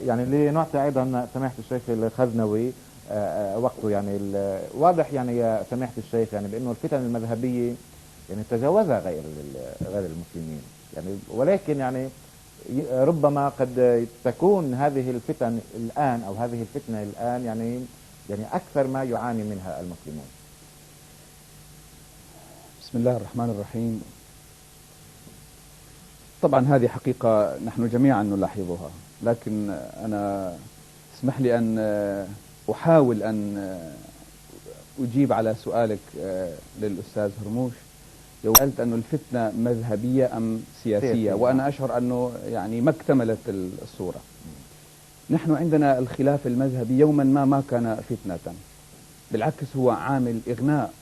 يعني لنعطي أيضا سماحة الشيخ الخزنوي وقته. يعني واضح يعني يا سماحة الشيخ يعني بأنه الفتن المذهبية يعني تجاوزها غير المسلمين يعني، ولكن يعني ربما قد تكون هذه الفتن الآن أو هذه الفتنة الآن يعني أكثر ما يعاني منها المسلمون. بسم الله الرحمن الرحيم. طبعا هذه حقيقة نحن جميعا نلاحظها، لكن أنا اسمح لي أن أحاول أن أجيب على سؤالك للأستاذ هرموش. لو قلت أن الفتنة مذهبية أم سياسية، وأنا أشعر أنه يعني ما اكتملت الصورة. نحن عندنا الخلاف المذهبي يوما ما كان فتنة، بالعكس هو عامل إغناء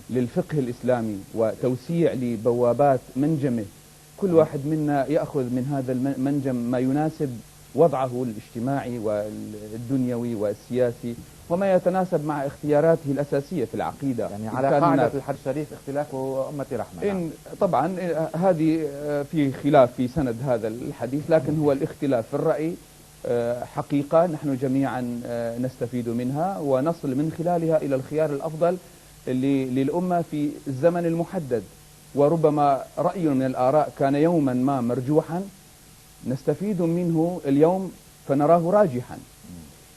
للفقه الإسلامي وتوسيع لبوابات منجمه، كل واحد منا يأخذ من هذا المنجم ما يناسب وضعه الاجتماعي والدنيوي والسياسي وما يتناسب مع اختياراته الأساسية في العقيدة. يعني على قاعدة الحديث الشريف اختلاف أمتي رحمة. طبعا هذه في خلاف في سند هذا الحديث، لكن هو الاختلاف في الرأي حقيقة نحن جميعا نستفيد منها ونصل من خلالها إلى الخيار الأفضل للأمة في الزمن المحدد. وربما رأي من الآراء كان يوما ما مرجوحا نستفيد منه اليوم فنراه راجحا،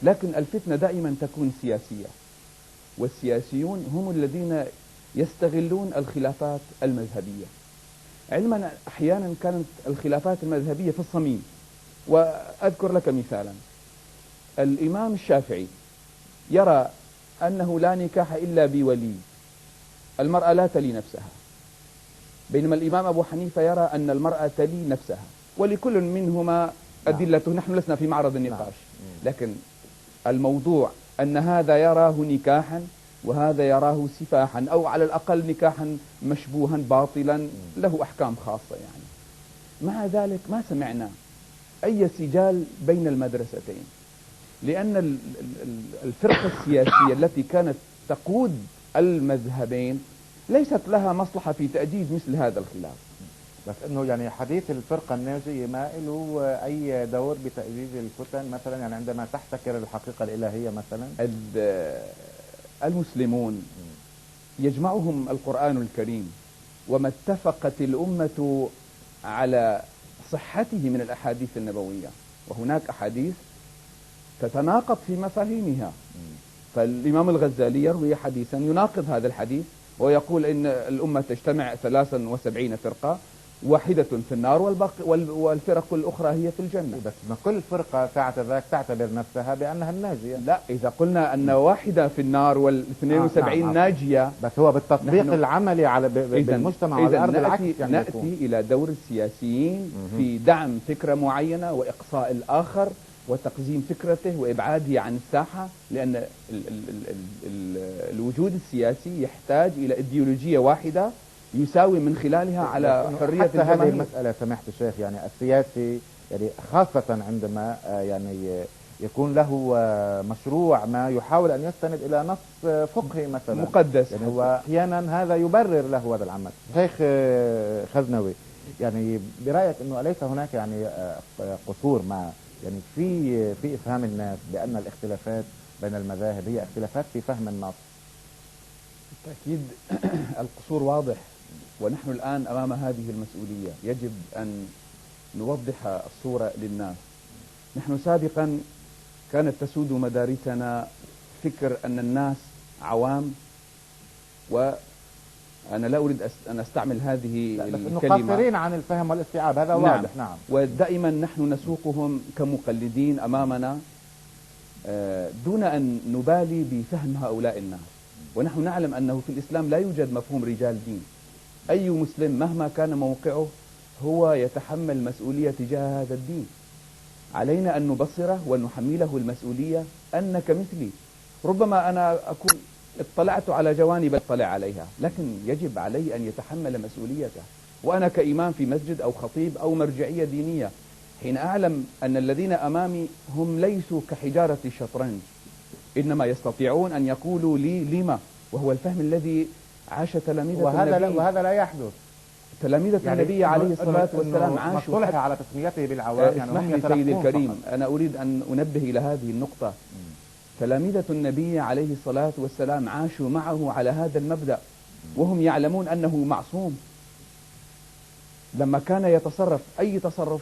لكن الفتنة دائما تكون سياسية، والسياسيون هم الذين يستغلون الخلافات المذهبية. علما أحيانا كانت الخلافات المذهبية في الصميم، وأذكر لك مثالا. الإمام الشافعي يرى أنه لا نكاح إلا بولي، المرأة لا تلي نفسها، بينما الإمام أبو حنيفة يرى أن المرأة تلي نفسها، ولكل منهما أدلته. نحن لسنا في معرض النقاش، لكن الموضوع أن هذا يراه نكاحا وهذا يراه سفاحا، أو على الأقل نكاحا مشبوها باطلا له أحكام خاصة يعني. مع ذلك ما سمعنا أي سجال بين المدرستين، لأن الفرقة السياسية التي كانت تقود المذهبين ليست لها مصلحة في تأجيج مثل هذا الخلاف. بس انه يعني حديث الفرقة الناجية ما له اي دور بتأجيج الفتن مثلا، يعني عندما تحتكر الحقيقة الالهية مثلا. المسلمون يجمعهم القرآن الكريم، وما اتفقت الأمة على صحته من الأحاديث النبوية، وهناك أحاديث تتناقض في مفاهيمها. فالإمام الغزالي يروي حديثا يناقض هذا الحديث ويقول إن الأمة تجتمع 73 فرقة، واحدة في النار والفرق الأخرى هي في الجنة. بس ما كل فرقة ساعة ذاك تعتبر نفسها بأنها الناجية. لا، إذا قلنا أن واحدة في النار وال72 ناجية، بس هو بالتطبيق العملي على بالمجتمع على الأرض العكس. يعني نأتي إلى دور السياسيين في دعم فكرة معينة وإقصاء الآخر وتقزيم فكرته وإبعاده عن الساحة، لأن الوجود السياسي يحتاج إلى إيديولوجية واحدة يساوي من خلالها على حرية حتى هذه المسألة سماحة الشيخ، يعني السياسي يعني خاصة عندما يعني يكون له مشروع ما يحاول أن يستند إلى نص فقهي مثلا مقدس، يعني هو أحيانا هذا يبرر له هذا العمل. شيخ خزنوي، يعني برأيك أنه أليس هناك يعني قصور ما يعني في إفهام الناس بأن الاختلافات بين المذاهب هي اختلافات في فهم النص؟ بالتأكيد القصور واضح، ونحن الآن أمام هذه المسؤولية. يجب أن نوضح الصورة للناس. نحن سابقا كانت تسود مدارسنا فكر أن الناس عوام، وأنا لا أريد أن أستعمل هذه الكلمة، قاصرين عن الفهم والاستيعاب، هذا واضح. نعم. ودائما نحن نسوقهم كمقلدين أمامنا دون أن نبالي بفهم هؤلاء الناس. ونحن نعلم أنه في الإسلام لا يوجد مفهوم رجال دين. أي مسلم مهما كان موقعه هو يتحمل مسؤولية تجاه هذا الدين. علينا أن نبصره ونحمله المسؤولية أنك مثلي. ربما أنا أكون اطلعت على جوانب اطلع عليها، لكن يجب علي أن يتحمل مسؤوليته. وأنا كإمام في مسجد أو خطيب أو مرجعية دينية، حين أعلم أن الذين أمامي هم ليسوا كحجارة الشطرنج، إنما يستطيعون أن يقولوا لي لما، وهو الفهم الذي عاش تلاميذ النبي. وهذا لا يحدث. تلاميذ يعني النبي عليه الصلاة والسلام ما عاشوا اصطلح على تسميته بالعوام، يعني اسمح هم لي سيدي يتلقون الكريم، فقط. أنا أريد أن أنبه إلى هذه النقطة. تلاميذة النبي عليه الصلاة والسلام عاشوا معه على هذا المبدأ، وهم يعلمون أنه معصوم. لما كان يتصرف أي تصرف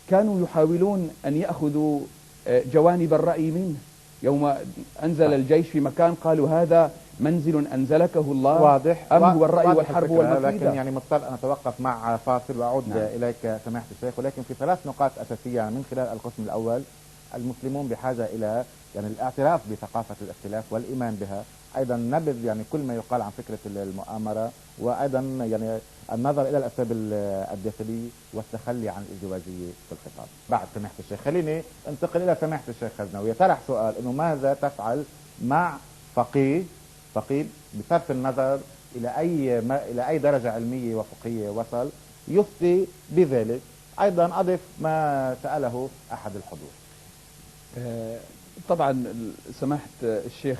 كانوا يحاولون أن يأخذوا جوانب الرأي منه. يوم أنزل الجيش في مكان قالوا هذا منزل أنزلكه الله، واضح، أم هو الرأي واضح والحرب الفكرة، والمكيدة. لكن يعني مضطر أن أتوقف مع فاصل وأعود نعم. إليك سماحة الشيخ. ولكن في 3 نقاط أساسية من خلال القسم الأول. المسلمون بحاجة إلى يعني الاعتراف بثقافة الاختلاف والإيمان بها، أيضا نبذ يعني كل ما يقال عن فكرة المؤامرة، وأيضا يعني النظر إلى الأسباب الداخلية والتخلي عن الازدواجية في الخطاب. بعد سماحة الشيخ خليني انتقل إلى سماحة الشيخ خزنوي. يطرح سؤال إنه ماذا تفعل مع فقيه بصرف النظر إلى أي درجة علمية وفقهية وصل يفتي بذلك؟ أيضا أضف ما سأله أحد الحضور. طبعا سماحة الشيخ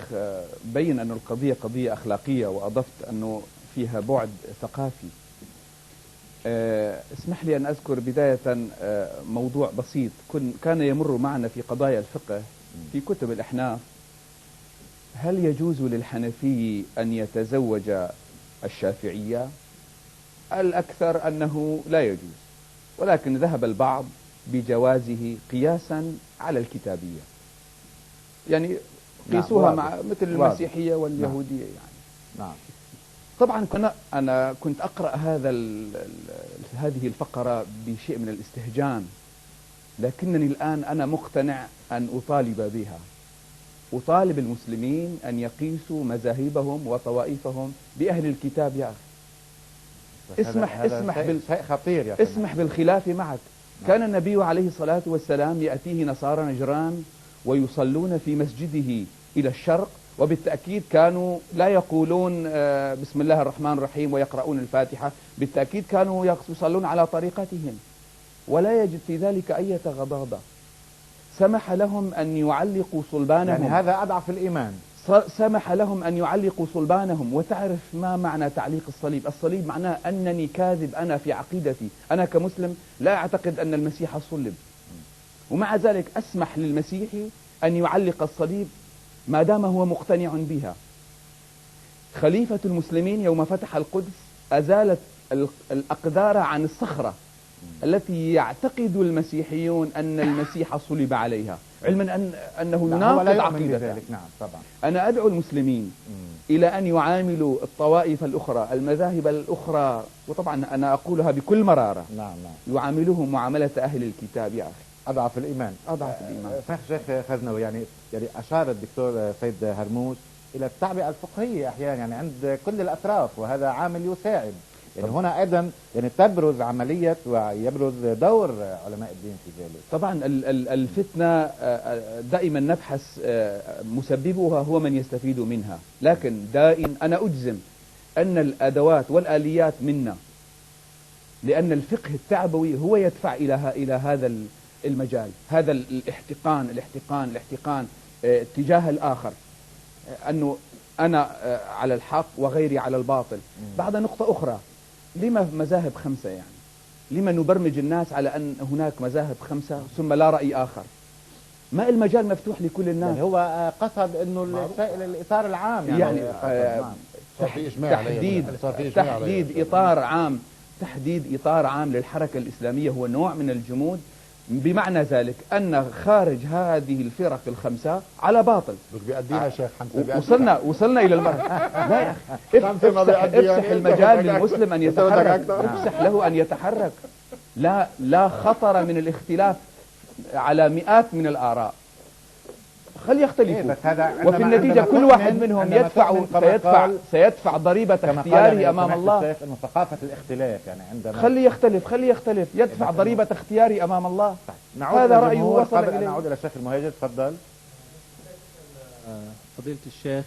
بين أن القضية قضية أخلاقية، وأضفت أنه فيها بعد ثقافي. اسمح لي أن أذكر بداية موضوع بسيط كان يمر معنا في قضايا الفقه في كتب الأحناف. هل يجوز للحنفي أن يتزوج الشافعية؟ الأكثر أنه لا يجوز، ولكن ذهب البعض بجوازه قياسا على الكتابية. يعني قيسوها مع مثل المسيحية واليهودية. يعني نعم. طبعا أنا كنت أقرأ هذه الفقرة بشيء من الاستهجان، لكنني الآن أنا مقتنع أن أطالب بها. أطالب المسلمين أن يقيسوا مذاهبهم وطوائفهم بأهل الكتاب يا أخي. اسمح بالخلاف معك. كان النبي عليه الصلاة والسلام يأتيه نصارى نجران ويصلون في مسجده إلى الشرق، وبالتأكيد كانوا لا يقولون بسم الله الرحمن الرحيم ويقرؤون الفاتحة، بالتأكيد كانوا يصلون على طريقتهم ولا يجد في ذلك أي غضاضة. سمح لهم أن يعلقوا صلبانهم، يعني هذا أضعف الإيمان. سمح لهم أن يعلقوا صلبانهم. وتعرف ما معنى تعليق الصليب؟ الصليب معناه أنني كاذب. أنا في عقيدتي أنا كمسلم لا أعتقد أن المسيح صلب، ومع ذلك أسمح للمسيحي أن يعلق الصليب ما دام هو مقتنع بها. خليفة المسلمين يوم فتح القدس أزالت الأقدار عن الصخرة التي يعتقد المسيحيون أن المسيح صلب عليها، علما أنه يناقض عقيدته. نعم طبعا. أنا أدعو المسلمين إلى أن يعاملوا الطوائف الأخرى، المذاهب الأخرى، وطبعا أنا أقولها بكل مرارة، نعم يعاملوهم معاملة أهل الكتاب يا أخي. أضعف الإيمان. أضعف الإيمان. صحيح الشيخ خزنوي، يعني أشار الدكتور سيد هرموش إلى التعبئة الفقهية أحيانا يعني عند كل الأطراف، وهذا عامل يساعد. يعني هنا أيضا يعني تبرز عملية ويبرز دور علماء الدين في ذلك. طبعا الفتنة دائما نبحث مسببها هو من يستفيد منها، لكن دائما أنا أجزم أن الأدوات والآليات منا، لأن الفقه التعبوي هو يدفع إلى هذا المجال، هذا الاحتقان تجاه الآخر، أنه أنا على الحق وغيري على الباطل. بعد نقطة أخرى، لما مذاهب 5 يعني؟ لما نبرمج الناس على أن هناك مذاهب 5 ثم لا رأي آخر؟ ما المجال مفتوح لكل الناس. يعني هو قصد أنه الإطار العام يعني تحديد إطار عام، تحديد إطار عام للحركة الإسلامية هو نوع من الجمود، بمعنى ذلك أن خارج هذه الفرق ال5 على باطل. بيأدينا شيخ حمزة، وصلنا إلى المرحلة. لا يا أخي، افتح المجال للمسلم أن يتحرك، افسح له أن يتحرك. لا خطر من الاختلاف على مئات من الآراء، خلي يختلفوا، وفي النتيجة كل واحد منهم سيدفع ضريبة اختياره أمام الله. ثقافة الاختلاف يعني عندما خلي يختلف يدفع ضريبة اختياري أمام الله. هذا رأيه وصل إليه. نعود إلى الشيخ المهاجر، تفضل. فضيلة الشيخ،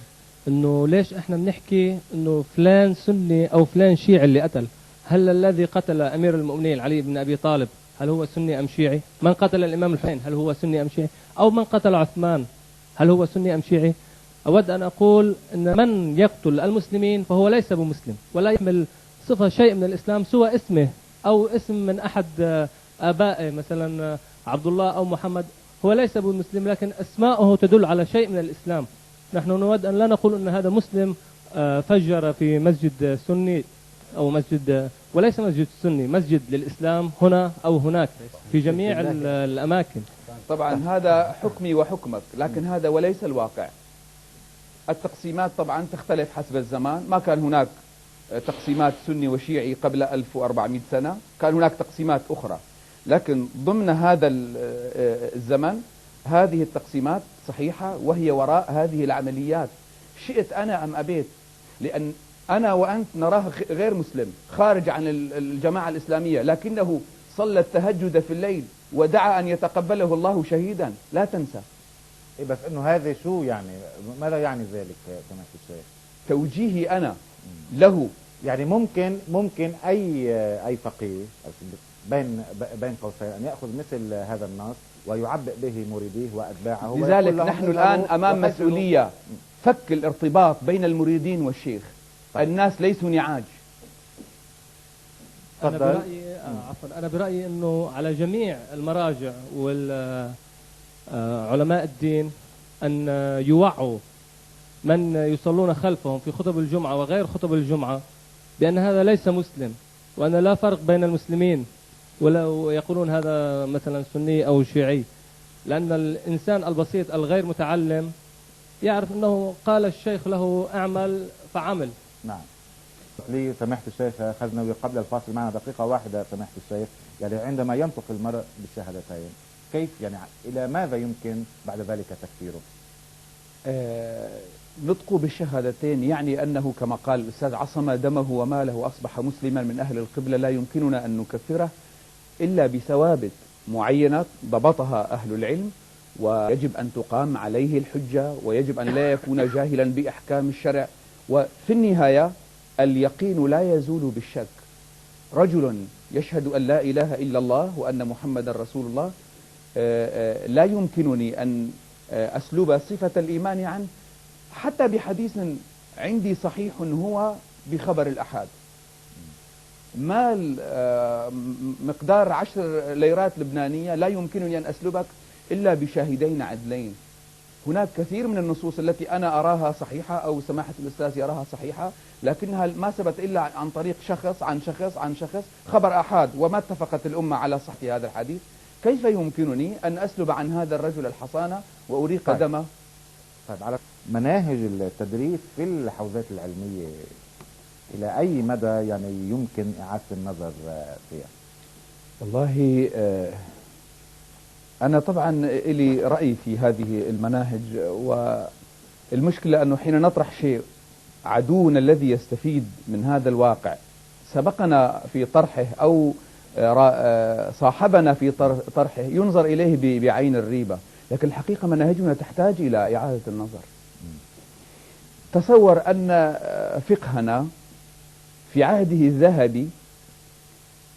إنه ليش إحنا بنحكي إنه فلان سني أو فلان شيعي اللي قتل؟ هل الذي قتل أمير المؤمنين علي بن أبي طالب هل هو سني أم شيعي؟ من قتل الإمام الحسين هل هو سني أم شيعي؟ أو من قتل عثمان هل هو سني أم شيعي؟ أود أن أقول أن من يقتل المسلمين فهو ليس بمسلم ولا يحمل صفة شيء من الإسلام سوى اسمه أو اسم من أحد آبائه، مثلا عبد الله أو محمد، هو ليس بمسلم لكن أسماؤه تدل على شيء من الإسلام. نحن نود أن لا نقول أن هذا مسلم فجر في مسجد سني أو مسجد، وليس مسجد سني، مسجد للإسلام هنا أو هناك في جميع الأماكن. طبعا هذا حكمي وحكمك، لكن هذا وليس الواقع. التقسيمات طبعا تختلف حسب الزمان. ما كان هناك تقسيمات سني وشيعي قبل 1400 سنة، كان هناك تقسيمات أخرى، لكن ضمن هذا الزمن هذه التقسيمات صحيحة، وهي وراء هذه العمليات شئت أنا أم أبيت، لأن أنا وأنت نراه غير مسلم خارج عن الجماعة الإسلامية، لكنه صلى التهجد في الليل ودعا أن يتقبله الله شهيدا، لا تنسى. بس انه هذا شو يعني، ماذا يعني ذلك سماحة الشيخ؟ توجيهي أنا له. يعني ممكن اي فقيه بين قوسين ان ياخذ مثل هذا النص ويعبئ به مريديه واتباعه. لذلك نحن الآن أمام مسؤولية فك الارتباط بين المريدين والشيخ. الناس ليسوا نعاج. أنا برأيي أنه على جميع المراجع والعلماء الدين أن يوعوا من يصلون خلفهم في خطب الجمعة وغير خطب الجمعة بأن هذا ليس مسلم، وأن لا فرق بين المسلمين، ولو يقولون هذا مثلا سني أو شيعي، لأن الإنسان البسيط الغير متعلم يعرف أنه قال الشيخ له أعمل فعمل. نعم. لي سماحة الشيخ خزنوي قبل الفاصل معنا دقيقة واحدة سماحة الشيخ، يعني عندما ينطق المرء بالشهادتين كيف يعني إلى ماذا يمكن بعد ذلك تكفيره؟ نطقه بالشهادتين يعني أنه كما قال الأستاذ عصم دمه وماله وأصبح مسلما من أهل القبلة، لا يمكننا أن نكفره إلا بثوابت معينة ضبطها أهل العلم، ويجب أن تقام عليه الحجة، ويجب أن لا يكون جاهلا بأحكام الشرع. وفي النهاية اليقين لا يزول بالشك. رجل يشهد أن لا إله إلا الله وأن محمد رسول الله، لا يمكنني أن أسلب صفة الإيمان عنه حتى بحديث عندي صحيح هو بخبر الأحاد. مال مقدار 10 ليرات لبنانية لا يمكنني أن أسلبك إلا بشاهدين عدلين. هناك كثير من النصوص التي أنا أراها صحيحة أو سماحة الأستاذ يراها صحيحة، لكنها ما ثبت إلا عن طريق شخص عن شخص عن شخص، خبر أحاد، وما اتفقت الأمة على صحة هذا الحديث. كيف يمكنني أن أسلب عن هذا الرجل الحصانة وأريق دمه؟ طيب، على مناهج التدريس في الحوزات العلمية إلى أي مدى يعني يمكن إعادة النظر فيها؟ والله أنا طبعا لي رأي في هذه المناهج، والمشكلة أنه حين نطرح شيء عدونا الذي يستفيد من هذا الواقع سبقنا في طرحه أو صاحبنا في طرحه ينظر إليه بعين الريبة، لكن الحقيقة مناهجنا تحتاج إلى إعادة النظر. تصور أن فقهنا في عهده الذهبي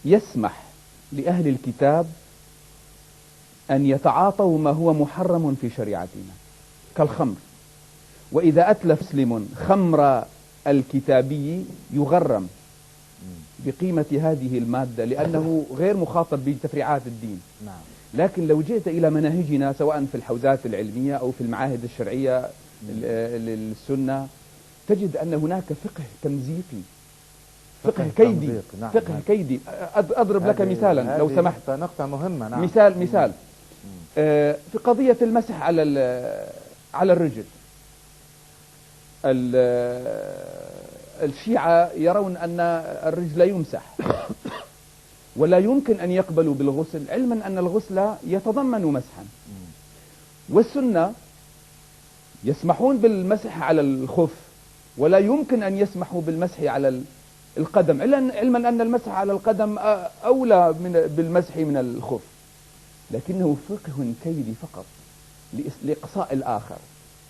يسمح لأهل الكتاب أن يتعاطوا ما هو محرم في شريعتنا كالخمر، وإذا أتلف مسلم خمر الكتابي يغرم بقيمة هذه المادة لأنه غير مخاطب بتفريعات الدين. نعم. لكن لو جئت إلى مناهجنا سواء في الحوزات العلمية أو في المعاهد الشرعية للسنة تجد أن هناك فقه تمزيقي، فقه كيدي. نعم. فقه كيدي. أضرب لك مثالا لو سمحت. نقطة مهمة. نعم. مثال في قضية المسح على الرجل. الشيعة يرون أن الرجل لا يمسح ولا يمكن أن يقبلوا بالغسل، علما أن الغسل يتضمن مسحا، والسنة يسمحون بالمسح على الخف ولا يمكن أن يسمحوا بالمسح على القدم، علما أن المسح على القدم أولى بالمسح من الخف، لكنه فقه كيدي فقط لإقصاء الآخر.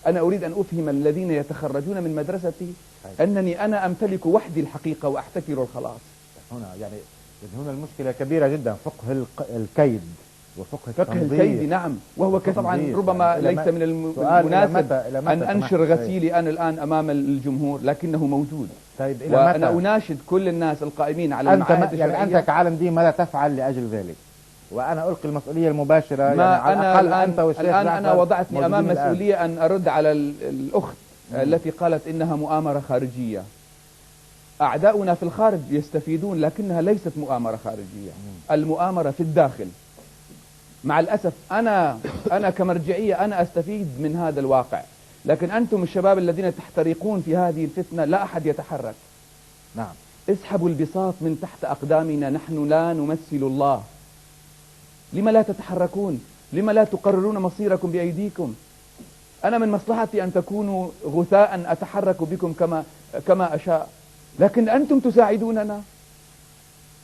أنا أريد أن أفهم الذين يتخرجون من مدرستي أنني أنا أمتلك وحدي الحقيقة وأحتكر الخلاص. هنا يعني هنا المشكلة كبيرة جدا، فقه الكيد وفقه فقه الكيد، نعم، وهو طبعا ربما ليس من المناسب أن أنشر غسيلي أنا الآن أمام الجمهور، لكنه موجود. طيب وأنا أناشد كل الناس القائمين على المعاهد الشرعية. يعني أنت كعالم دين ماذا تفعل لأجل ذلك؟ وأنا ألقي المسؤولية المباشرة. ما يعني على أنا الأقل أنت والشيخ الآن أنا وضعتني أمام الآن. مسؤولية أن أرد على الأخت التي قالت إنها مؤامرة خارجية. أعداؤنا في الخارج يستفيدون، لكنها ليست مؤامرة خارجية. المؤامرة في الداخل. مع الأسف أنا كمرجعية أنا أستفيد من هذا الواقع، لكن أنتم الشباب الذين تحترقون في هذه الفتنة لا أحد يتحرك. نعم. اسحبوا البساط من تحت أقدامنا، نحن لا نمثل الله. لما لا تتحركون؟ لما لا تقررون مصيركم بأيديكم؟ أنا من مصلحتي أن تكونوا غثاء أتحرك بكم كما أشاء، لكن أنتم تساعدوننا.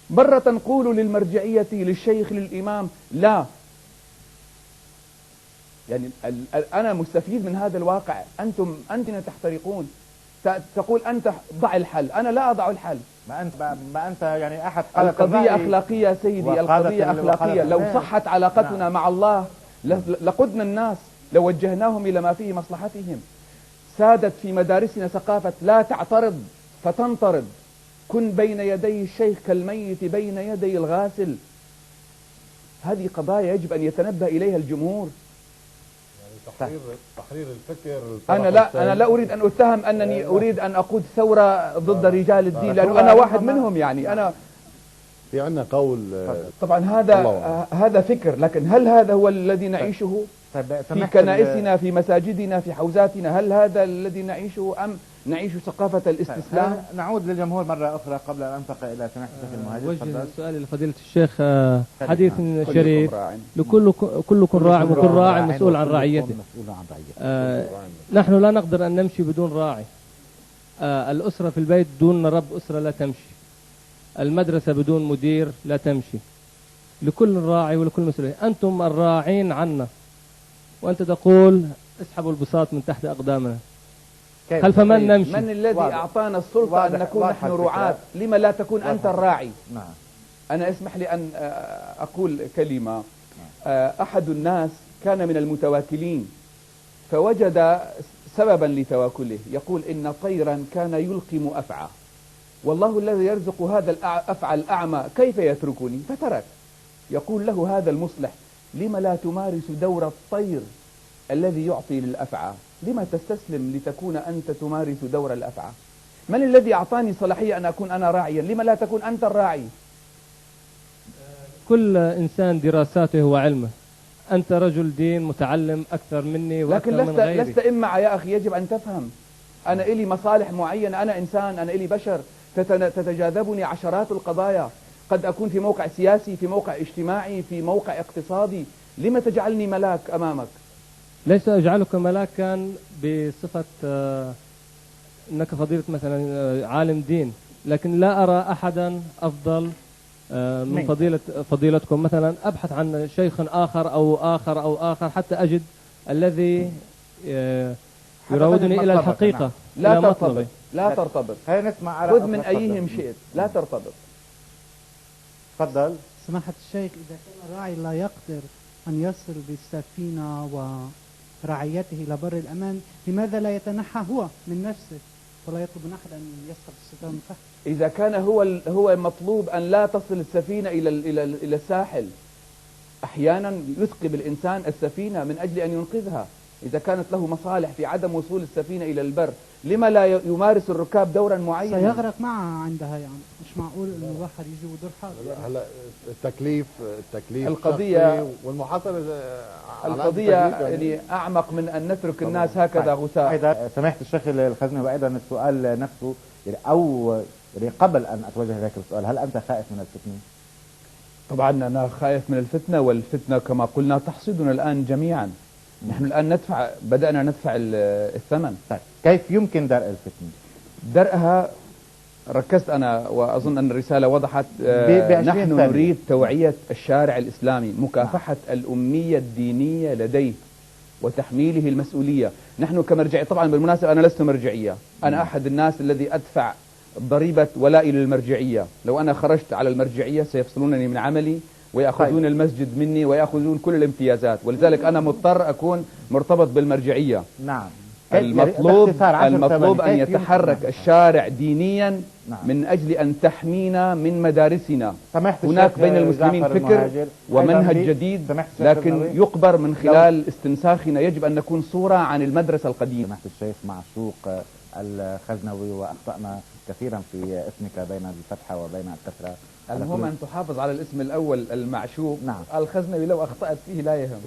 مرة قولوا للمرجعية للشيخ للإمام لا. يعني أنا مستفيد من هذا الواقع. أنتم تحترقون. تقول أنت ضع الحل، أنا لا أضع الحل. ما أنت يعني أحد القضية أخلاقية يا سيدي، القضية أخلاقية. لو صحت علاقتنا نعم. مع الله لقدنا الناس، لو وجهناهم إلى ما فيه مصلحتهم. سادت في مدارسنا ثقافة لا تعترض فتنطرد، كن بين يدي الشيخ كالميت بين يدي الغاسل. هذه قضايا يجب أن يتنبه إليها الجمهور. تحرير الفكر. أنا لا أريد أن أتهم أنني أريد أن أقود ثورة ضد رجال الدين، لأنه أنا واحد منهم. يعني أنا في عندنا قول طبعا هذا فكر، لكن هل هذا هو الذي نعيشه في كنائسنا، في مساجدنا، في حوزاتنا؟ هل هذا الذي نعيشه أم نعيش ثقافة الاستسلام؟ نعود للجمهور مرة أخرى قبل أن أنتقل إلى سماحة الشيخ المهاجر. وجه السؤال لفضيلة الشيخ. حديث شريف كلكم راع وكل راع مسؤول عن رعيته. نحن لا نقدر أن نمشي بدون راعي. الأسرة في البيت دون رب أسرة لا تمشي. المدرسة بدون مدير لا تمشي. لكل راعي ولكل مسؤولية. أنتم الراعين عنا، وأنت تقول اسحبوا البساط من تحت أقدامنا. خلف من نمشي؟ من الذي أعطانا السلطة أن نكون نحن رعاة؟ لما لا تكون أنت الراعي؟ نعم. أنا اسمح لي أن أقول كلمة. أحد الناس كان من المتواكلين فوجد سببا لتواكله، يقول إن طيرا كان يلقم أفعى، والله الذي يرزق هذا الأفعى الأعمى كيف يتركني؟ فترك. يقول له هذا المصلح: لما لا تمارس دور الطير الذي يعطي للأفعى؟ لما تستسلم لتكون أنت تمارس دور الأفعى؟ من الذي أعطاني صلاحية أن أكون أنا راعيا؟ لما لا تكون أنت الراعي؟ كل إنسان دراساته وعلمه. أنت رجل دين متعلم أكثر مني وأكثر لكن من غيري. لست إمع يا أخي، يجب أن تفهم. أنا إلي مصالح معينة، أنا إنسان، أنا إلي بشر، تتجاذبني عشرات القضايا. قد أكون في موقع سياسي، في موقع اجتماعي، في موقع اقتصادي. لما تجعلني ملاك أمامك؟ ليس أجعلك ملاكا بصفة أنك فضيلة مثلا عالم دين، لكن لا أرى أحدا أفضل من فضيلتكم. مثلا أبحث عن شيخ آخر أو آخر حتى أجد الذي يراودني إلى الحقيقة. لا ترتبط. خذ من أيهم شئت، لا ترتبط. تفضل. سماحة الشيخ، إذا كان الراعي لا يقدر أن يصل بالسفينة ورعيته إلى بر الأمان، لماذا لا يتنحى هو من نفسه ولا يطلب من أحد أن يسحب الستار من تحت؟ إذا كان هو مطلوب أن لا تصل السفينة إلى الساحل، أحيانا يثقب الإنسان السفينة من أجل أن ينقذها. إذا كانت له مصالح في عدم وصول السفينة إلى البر، لما لا يمارس الركاب دورا معينا؟ سيغرق معها عندها، يعني مش معقول أن الواحد يجي ودور حاله. هلا التكليف القضية والمحاصرة. القضية يعني أعمق من أن نترك الناس هكذا غثاء. أيضا سماحة الشيخ الخزنوي، وأيضا السؤال نفسه أو قبل أن أتوجه ذاك السؤال، هل أنت خائف من الفتنة؟ طبعا أنا خائف من الفتنة، والفتنة كما قلنا تحصدنا الآن جميعا. نحن الآن بدأنا ندفع الثمن. طيب كيف يمكن درء الفتنة؟ درءها ركزت أنا وأظن أن الرسالة وضحت. نحن نريد توعية الشارع الإسلامي، مكافحة الأمية الدينية لديه وتحميله المسؤولية. نحن كمرجعية، طبعا بالمناسبة أنا لست مرجعية، أنا أحد الناس الذي أدفع ضريبة ولائي للمرجعية. لو أنا خرجت على المرجعية سيفصلونني من عملي ويأخذون طيب. المسجد مني ويأخذون كل الامتيازات، ولذلك أنا مضطر أكون مرتبط بالمرجعية. نعم. المطلوب أن يتحرك الشارع دينيا نعم. من أجل أن تحمينا من مدارسنا. سمحت هناك الشيخ بين المسلمين جعفر فكر المهاجر. ومنهج أيضاً جديد، سمحت الشيخ لكن النبوي. يقبر من خلال استنساخنا. يجب أن نكون صورة عن المدرسة القديمة. سمحت الشيخ معشوق الخزنوي، وأخطأنا كثيرا في اسمك بين الفتحة وبين الكسرة. المهم أن تحافظ على الاسم الأول المعشوق. نعم. الخزنوي لو أخطأت فيه لا يهم.